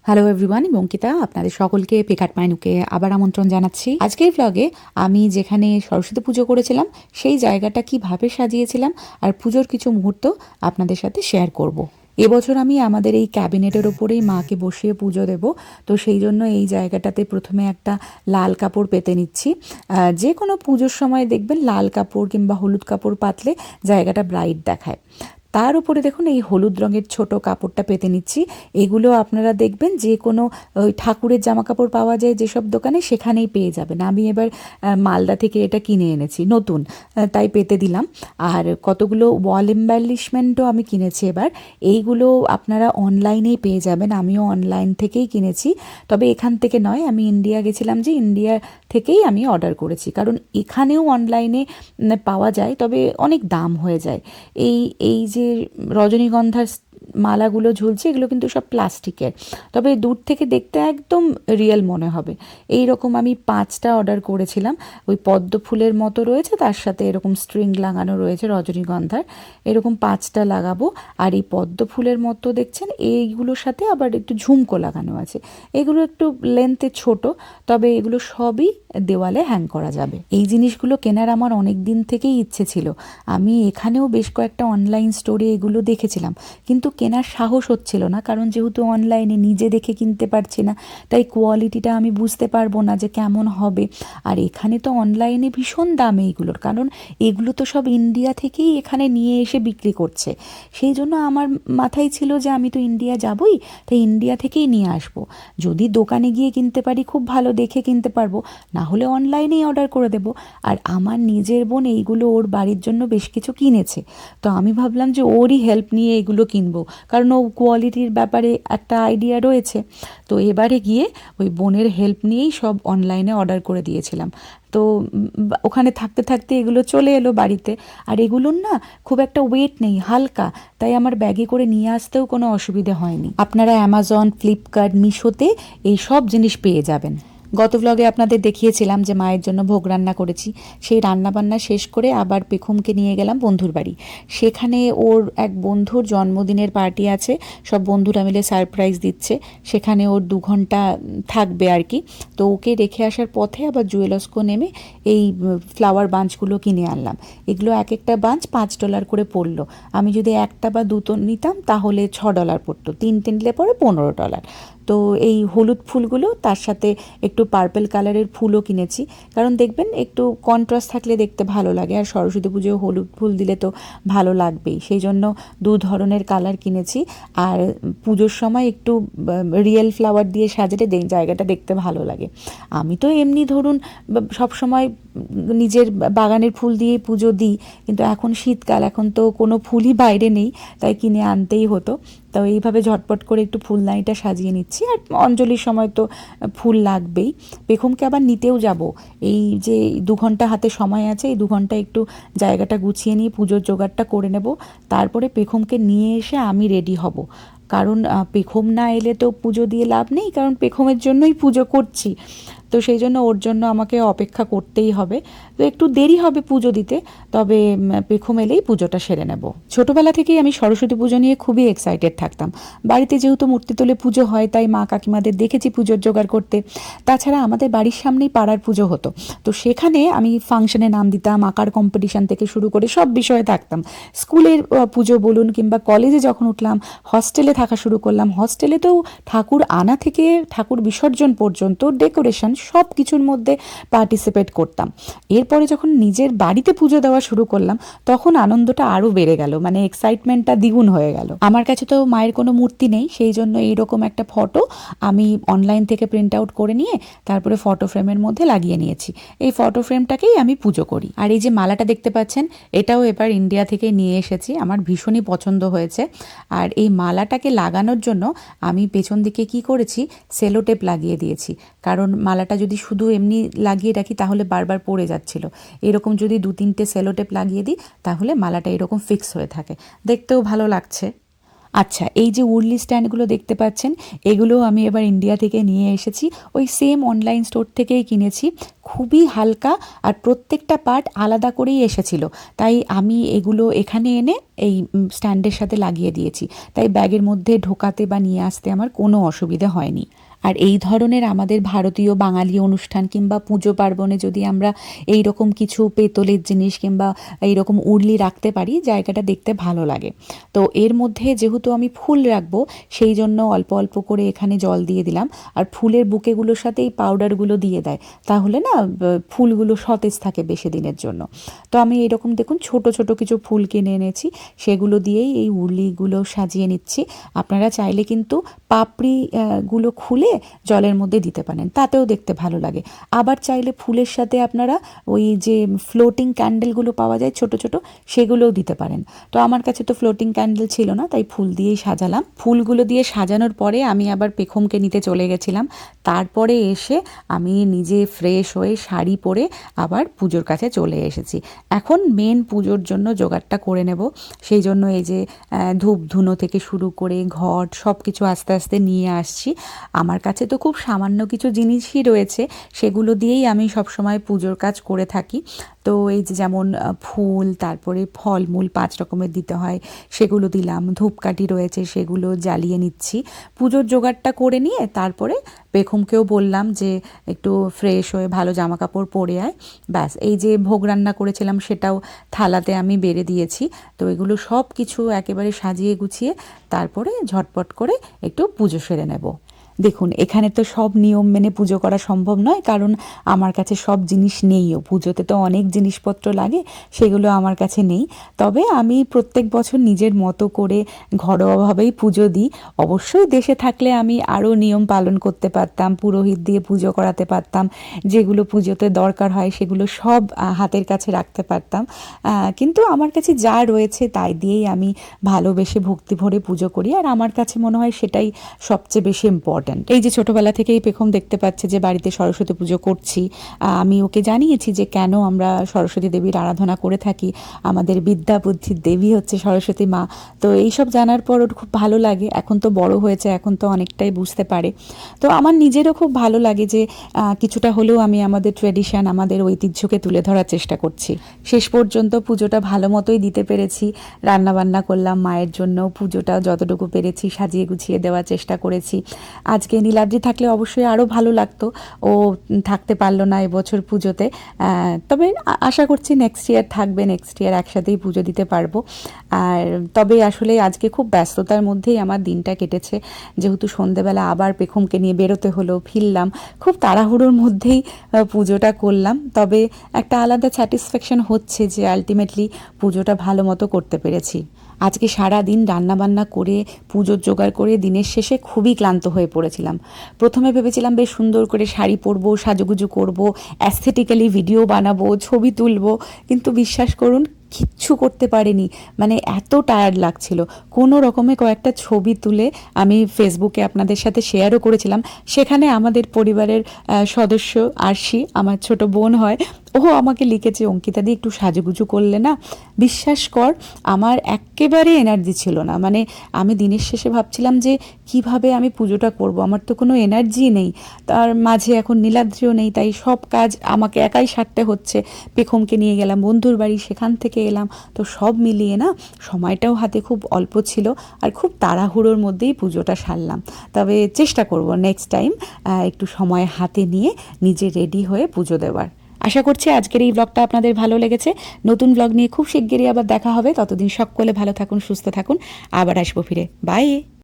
Hello everyone, আমি অঙ্কিতা। আপনাদের সকলকে পিকআর্ট মাইনুকে আবার আমন্ত্রণ জানাচ্ছি। আজকের ব্লগে আমি যেখানে সরস্বতী পুজো করেছিলাম সেই জায়গাটা কিভাবে সাজিয়েছিলাম আর পুজোর কিছু মুহূর্ত আপনাদের সাথে শেয়ার করব। এবছর আমি আমাদের এই ক্যাবিনেটের ওপরেই মাকে বসিয়ে পুজো দেব, তো সেই জন্য এই জায়গাটাতে প্রথমে একটা লাল কাপড় পেতে নিচ্ছি। যে কোনো পুজোর সময় দেখবেন লাল কাপড় কিংবা হলুদ কাপড় পাতলে জায়গাটা ব্রাইট দেখায়। তার উপরে দেখুন এই হলুদ রঙের ছোট কাপড়টা পেতে নিচ্ছি। এগুলো আপনারা দেখবেন যে কোনো ওই ঠাকুরের জামা কাপড় পাওয়া যায় যেসব দোকানে, সেখানেই পেয়ে যাবেন। আমি এবার মালদা থেকে এটা কিনে এনেছি নতুন, তাই পেতে দিলাম। আর কতগুলো ওয়াল এম্বালিশমেন্টও আমি কিনেছি এবার। এইগুলো আপনারা অনলাইনেই পেয়ে যাবেন, আমিও অনলাইন থেকেই কিনেছি। তবে এখান থেকে নয়, আমি ইন্ডিয়া গেছিলাম যে ইন্ডিয়া থেকেই আমি অর্ডার করেছি, কারণ এখানেও অনলাইনে পাওয়া যায়, তবে অনেক দাম হয়ে যায়। এই এই যে রজনীগন্ধার মালাগুলো ঝুলছে এগুলো কিন্তু সব প্লাস্টিকের, তবে দূর থেকে দেখতে একদম রিয়েল মনে হবে। এই রকম আমি 5টা অর্ডার করেছিলাম। ওই পদ্ম ফুলের মতো রয়েছে, তার সাথে এরকম স্ট্রিং লাগানো রয়েছে রজনীগন্ধার, এরকম 5টা লাগাবো। আর এই পদ্ম ফুলের মতো দেখছেন এইগুলোর সাথে আবার একটু ঝুমকো লাগানো আছে। এগুলো একটু লেন্থে ছোট, তবে এগুলো সবই দেওয়ালে হ্যাং করা যাবে। এই জিনিসগুলো কেনার আমার অনেক দিন থেকেই ইচ্ছে ছিল। আমি এখানেও বেশ কয়েকটা অনলাইন স্টোরে এগুলো দেখেছিলাম, কিন্তু কেনার সাহস হচ্ছিল না, কারণ যেহেতু অনলাইনে নিজে দেখে কিনতে পারছি না, তাই কোয়ালিটিটা আমি বুঝতে পারবো না যে কেমন হবে। আর এখানে তো অনলাইনে ভীষণ দাম এইগুলোর, কারণ এগুলো তো সব ইন্ডিয়া থেকেই এখানে নিয়ে এসে বিক্রি করছে। সেই জন্য আমার মাথায় ছিল যে আমি তো ইন্ডিয়া যাবই, তাই ইন্ডিয়া থেকেই নিয়ে আসবো। যদি দোকানে গিয়ে কিনতে পারি খুব ভালো, দেখে কিনতে পারবো, না হলে অনলাইনেই অর্ডার করে দেব। আর আমার নিজের বোন এইগুলো ওর বাড়ির জন্য বেশ কিছু কিনেছে, তো আমি ভাবলাম যে ওরই হেল্প নিয়ে এগুলো কিনবো, কারণ ও কোয়ালিটির ব্যাপারে একটা আইডিয়া রয়েছে। তো এবারে গিয়ে ওই বোনের হেল্প নিয়েই সব অনলাইনে অর্ডার করে দিয়েছিলাম। তো ওখানে থাকতে থাকতে এগুলো চলে এলো বাড়িতে। আর এগুলোর না খুব একটা ওয়েট নেই, হালকা, তাই আমার ব্যাগে করে নিয়ে আসতেও কোনো অসুবিধে হয়নি। আপনারা অ্যামাজন, ফ্লিপকার্ট, মিশোতে এই সব জিনিস পেয়ে যাবেন। গত ব্লগে আপনাদের দেখিয়েছিলাম যে মায়ের জন্য ভোগ রান্না করেছি। সেই রান্নাবান্না শেষ করে আবার পেখমকে নিয়ে গেলাম বন্ধুর বাড়ি। সেখানে ওর এক বন্ধুর জন্মদিনের পার্টি আছে, সব বন্ধুরা মিলে সারপ্রাইজ দিচ্ছে। সেখানে ওর 2 ঘন্টা থাকবে আর কি। তো ওকে রেখে আসার পথে আবার জুয়েলার্সকো নেমে এই ফ্লাওয়ার বাঞ্চগুলো কিনে আনলাম। এগুলো এক একটা বাঞ্চ $5 করে পড়লো। আমি যদি একটা বা দুটো নিতাম তাহলে $6 পড়তো, 3টে নিলে পরে $15। তো এই হলুদ ফুলগুলো, তার সাথে একটু পার্পেল কালারের ফুলও কিনেছি, কারণ দেখবেন একটু কন্ট্রাস্ট থাকলে দেখতে ভালো লাগে, আর সরস্বতী পুজোয় হলুদ ফুল দিলে তো ভালো লাগবেই। সেই জন্য 2 ধরনের কালার কিনেছি। আর পুজোর সময় একটু রিয়েল ফ্লাওয়ার দিয়ে সাজালে জায়গাটা দেখতে ভালো লাগে। আমি তো এমনি ধরুন সব সময় নিজের বাগানের ফুল দিয়ে পুজো দিই, কিন্তু এখন শীতকাল, এখন তো কোনো ফুলই বাইরে নেই, তাই কিনে আনতেই হতো। তো এইভাবে ঝটপট করে একটু ফুলদানিটা সাজিয়ে নিচ্ছি। আর অঞ্জলির সময় তো ফুল লাগবেই। পেখমকে আবার নিতেও যাব। এই যে 2 ঘন্টা হাতে সময় আছে, এই 2 ঘন্টা একটু জায়গাটা গুছিয়ে নিয়ে পুজোর জোগাড়টা করে নেব। তারপরে পেখমকে নিয়ে এসে আমি রেডি হব, কারণ পেখম না এলে তো পুজো দিয়ে লাভ নেই, কারণ পেখমের জন্যই পুজো করছি। তো সেই জন্য ওর জন্য আমাকে অপেক্ষা করতেই হবে। তো একটু দেরি হবে পুজো দিতে, তবে পেখম এলেই পুজোটা সেরে নেব। ছোটোবেলা থেকেই আমি সরস্বতী পুজো নিয়ে খুবই এক্সাইটেড থাকতাম। বাড়িতে যেহেতু মূর্তি তুলে পুজো হয়, তাই মা কাকিমাদের দেখেছি পুজোর জোগাড় করতে। তাছাড়া আমাদের বাড়ির সামনেই পাড়ার পুজো হতো, তো সেখানে আমি ফাংশনে নাম দিতাম, আঁকার কম্পিটিশান থেকে শুরু করে সব বিষয়ে থাকতাম। স্কুলের পুজো বলুন, কিংবা কলেজে যখন উঠলাম, হস্টেলে থাকা শুরু করলাম, হস্টেলেতেও ঠাকুর আনা থেকে ঠাকুর বিসর্জন পর্যন্ত ডেকোরেশন সব কিছুর মধ্যে পার্টিসিপেট করতাম। এরপরে যখন নিজের বাড়িতে পুজো দেওয়া শুরু করলাম, তখন আনন্দটা আরও বেড়ে গেল, মানে এক্সাইটমেন্টটা দ্বিগুণ হয়ে গেল। আমার কাছে তো মায়ের কোনো মূর্তি নেই, সেই জন্য এইরকম একটা ফটো আমি অনলাইন থেকে প্রিন্ট আউট করে নিয়ে তারপরে ফটো ফ্রেমের মধ্যে লাগিয়ে নিয়েছি। এই ফটো ফ্রেমটাকেই আমি পুজো করি। আর এই যে মালাটা দেখতে পাচ্ছেন, এটাও এবার ইন্ডিয়া থেকে নিয়ে এসেছি, আমার ভীষণই পছন্দ হয়েছে। আর এই মালাটাকে লাগানোর জন্য আমি পেছন দিকে কি করেছি, সেলো টেপ লাগিয়ে দিয়েছি, কারণ মালাটা যদি শুধু এমনি লাগিয়ে রাখি তাহলে বারবার পড়ে যাচ্ছিল। এরকম যদি 2-3টে সেলো টেপ লাগিয়ে দিই তাহলে মালাটা এরকম ফিক্স হয়ে থাকে, দেখতেও ভালো লাগছে। আচ্ছা, এই যে উর্লি স্ট্যান্ডগুলো দেখতে পাচ্ছেন, এগুলো আমি এবার ইন্ডিয়া থেকে নিয়ে এসেছি, ওই সেম অনলাইন স্টোর থেকেই কিনেছি। খুবই হালকা, আর প্রত্যেকটা পার্ট আলাদা করেই এসেছিল, তাই আমি এগুলো এখানে এনে এই স্ট্যান্ডের সাথে লাগিয়ে দিয়েছি, তাই ব্যাগের মধ্যে ঢোকাতে বা নিয়ে আসতে আমার কোনো অসুবিধা হয়নি। আর এই ধরনের আমাদের ভারতীয় বাঙালি অনুষ্ঠান কিংবা পুজো পার্বণে যদি আমরা এই রকম কিছু পেতলের জিনিস কিংবা এই রকম উরলি রাখতে পারি, জায়গাটা দেখতে ভালো লাগে। তো এর মধ্যে যেহেতু আমি ফুল রাখবো, সেই জন্য অল্প অল্প করে এখানে জল দিয়ে দিলাম। আর ফুলের বুকেগুলোর সাথে এই পাউডারগুলো দিয়ে দেয়, তাহলে না ফুলগুলো সতেজ থাকে বেশি দিনের জন্য। তো আমি এরকম দেখুন ছোট ছোট কিছু ফুল কিনে এনেছি, সেগুলো দিয়েই এই উরলিগুলো সাজিয়ে নিচ্ছি। আপনারা চাইলে কিন্তু পাপড়ি গুলো খুলে জলের মধ্যে দিতে পারেন, তাতেও দেখতে ভালো লাগে। আবার চাইলে ফুলের সাথে আপনারা ওই যে ফ্লোটিং ক্যান্ডেলগুলো পাওয়া যায় ছোট ছোট, সেগুলোও দিতে পারেন। তো আমার কাছে তো ফ্লোটিং ক্যান্ডেল ছিল না, তাই ফুল দিয়েই সাজালাম। ফুলগুলো দিয়ে সাজানোর পরে আমি আবার পেখমকে নিতে চলে গেছিলাম। তারপরে এসে আমি নিজে ফ্রেশ হয়ে শাড়ি পরে আবার পুজোর কাছে চলে এসেছি। এখন মেন পুজোর জন্য জোগাড়টা করে নেব। সেই জন্য এই যে ধূপ ধুনো থেকে শুরু করে ঘট সব কিছু আস্তে আস্তে নিয়ে আসছি। আমার কাছে তো খুব সামান্য কিছু জিনিসই রয়েছে, সেগুলো দিয়েই আমি সবসময় পুজোর কাজ করে থাকি। তো এই যে যেমন ফুল, তারপরে ফলমূল 5 রকমের দিতে হয়, সেগুলো দিলাম। ধূপকাঠি রয়েছে, সেগুলো জ্বালিয়ে নিচ্ছি। পুজোর জোগাড়টা করে নিয়ে তারপরে পেখমকেও বললাম যে একটু ফ্রেশ হয়ে ভালো জামা কাপড় পরে আয়। ব্যাস, এই যে ভোগ রান্না করেছিলাম সেটাও থালাতে আমি বেড়ে দিয়েছি। তো এগুলো সব কিছু একেবারে সাজিয়ে গুছিয়ে তারপরে ঝটপট করে একটু পুজো সেরে নেব। দেখুন, এখানে তো সব নিয়ম মেনে পুজো করা সম্ভব নয়, কারণ আমার কাছে সব জিনিস নেইও। পুজোতে তো অনেক জিনিসপত্র লাগে, সেগুলো আমার কাছে নেই। তবে আমি প্রত্যেক বছর নিজের মতো করে ঘরোয়াভাবেই পুজো দিই। অবশ্যই দেশে থাকলে আমি আরও নিয়ম পালন করতে পারতাম, পুরোহিত দিয়ে পুজো করাতে পারতাম, যেগুলো পুজোতে দরকার হয় সেগুলো সব হাতের কাছে রাখতে পারতাম। কিন্তু আমার কাছে যা রয়েছে তাই দিয়েই আমি ভালোবেসে ভক্তি ভরে পুজো করি, আর আমার কাছে মনে হয় সেটাই সবচেয়ে বেশি ইম্পর্ট্যান্ট। এই যে ছোটবেলা থেকেই পেখম দেখতে পাচ্ছে যে বাড়িতে সরস্বতী পুজো করছি, আমি ওকে জানিয়েছি যে কেন আমরা সরস্বতী দেবীর আরাধনা করে থাকি। আমাদের বিদ্যা বুদ্ধির দেবী হচ্ছে সরস্বতী মা। তো এইসব জানার পর ওর খুব ভালো লাগে। এখন তো বড় হয়েছে, এখন তো অনেকটাই বুঝতে পারে। তো আমার নিজেরও খুব ভালো লাগে যে কিছুটা হলেও আমি আমাদের ট্র্যাডিশন, আমাদের ঐতিহ্যকে তুলে ধরার চেষ্টা করছি। শেষ পর্যন্ত পুজোটা ভালো মতোই দিতে পেরেছি। রান্নাবান্না করলাম মায়ের জন্য, পুজোটা যতটুকু পেরেছি সাজিয়ে গুছিয়ে দেওয়ার চেষ্টা করেছি। আজকে নীলাদ্রি থাকলে অবশ্যই আরও ভালো লাগতো, ও থাকতে পারলো না এবছর পুজোতে। তবে আশা করছি নেক্সট ইয়ার থাকবে, নেক্সট ইয়ার একসাথেই পুজো দিতে পারবো। আর তবে আসলে আজকে খুব ব্যস্ততার মধ্যেই আমার দিনটা কেটেছে, যেহেতু সন্ধেবেলা আবার পেখমকে নিয়ে বেরোতে হলো, ফিরলাম, খুব তাড়াহুড়োর মধ্যেই পুজোটা করলাম। তবে একটা আলাদা স্যাটিসফ্যাকশন হচ্ছে যে আলটিমেটলি পুজোটা ভালো মতো করতে পেরেছি। আজকে সারা দিন রান্নাবান্না করে পুজোর জোগাড় করে দিনের শেষে খুবই ক্লান্ত হয়ে পড়েছিলাম। প্রথমে ভেবেছিলাম বেশ সুন্দর করে শাড়ি পরবো, সাজুগুজু করবো, অ্যাস্থেটিক্যালি ভিডিও বানাবো, ছবি তুলবো, কিন্তু বিশ্বাস করুন কিচ্ছু করতে পারিনি। মানে এত টায়ার্ড লাগছিল। কোনো রকমে কয়েকটা ছবি তুলে আমি ফেসবুকে আপনাদের সাথে শেয়ারও করেছিলাম। সেখানে আমাদের পরিবারের সদস্য আরশি, আমার ছোট বোন হয়, ও আমাকে লিখেছে, অঙ্কিতা দি একটু সাজুগুজু করলে না। বিশ্বাস কর আমার একেবারে এনার্জি ছিল না। মানে আমি দিনের শেষে ভাবছিলাম যে কিভাবে আমি পুজোটা করব, আমার তো কোনো এনার্জি নেই। তার মাঝে এখন নীলাদ্রিও নেই, তাই সব কাজ আমাকে একাই সারতে হচ্ছে। পেখমকে নিয়ে গেলাম বন্ধুর বাড়ি, সেখান থেকে এলাম। তো সব মিলিয়ে না সময়টাও হাতে খুব অল্প ছিল, আর খুব তাড়াহুড়োর মধ্যেই পুজোটা সারলাম। তবে চেষ্টা করব নেক্সট টাইম একটু সময় হাতে নিয়ে নিজে রেডি হয়ে পুজো দেওয়ার। আশা করছি আজকের এই ব্লগটা আপনাদের ভালো লেগেছে। নতুন ব্লগ নিয়ে খুব শিগগিরই আবার দেখা হবে। ততদিন সকলে ভালো থাকুন, সুস্থ থাকুন। আবার আসবো ফিরে। বাই।